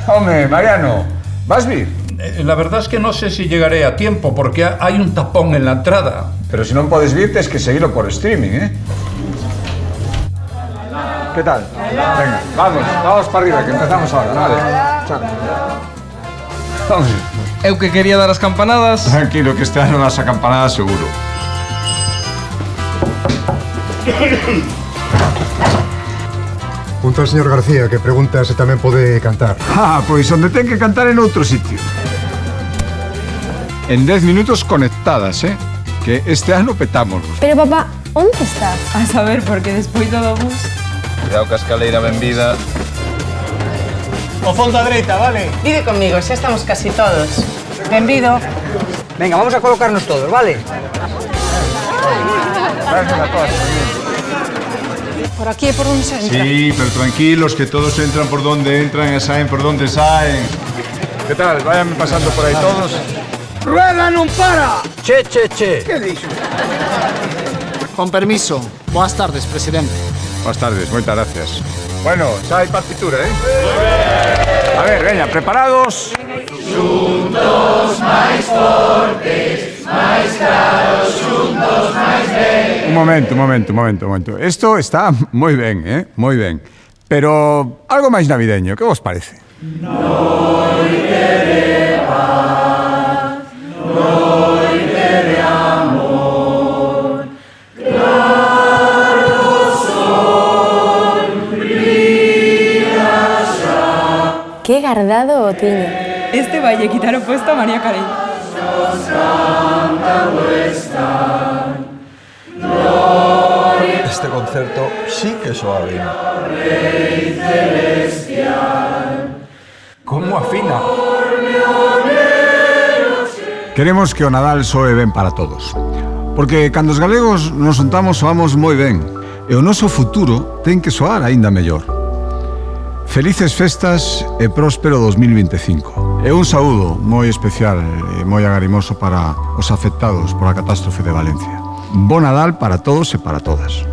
Hombre, Mariano, ¿vas bien? La verdad es que no sé si llegaré a tiempo porque hay un tapón en la entrada. Pero si no puedes vir, tienes que seguirlo por streaming, ¿eh? ¿Qué tal? Venga, vamos para arriba, que empezamos ahora, vale. Chao. Vamos. Eu que quería dar as campanadas. Tranquilo, que este ano das a campanada seguro. Un tal señor García que pregunta se tamén pode cantar. Pois onde ten que cantar en outro sitio. En 10 minutos conectadas, que este ano petamos. Pero papá, onde estás? A saber, porque despois do bus... Cuidado que a escaleira ben vida. O fondo a dereita, vale? Vive conmigo, xa estamos casi todos. Benvido. Venga, vamos a colocarnos todos, vale? Por aquí é por onde se entra. Sí, pero tranquilos, que todos entran por donde entran e saen por donde saen. ¿Qué tal? Váyanme pasando por aí todos. ¡Rueda non para! Che. Que dixo? Con permiso. Boas tardes, presidente. Buenas tardes, moitas gracias. Bueno, xa hai partitura, A ver, veña, preparados? Xuntos máis fortes, máis claros, xuntos máis ben. Un momento. Esto está moi ben, moi ben. Pero algo máis navideño, que vos parece? Que gardado o tiño. Este vaille quitar o puesto a María Carey. Este concerto sí que soa bien. Como afina? Queremos que o Nadal soe ben para todos. Porque cando os galegos nos juntamos soamos moi ben. E o noso futuro ten que soar aínda mellor. Felices festas e próspero 2025. E un saúdo moi especial e moi agarimoso para os afectados pola catástrofe de Valencia. Bo Nadal para todos e para todas.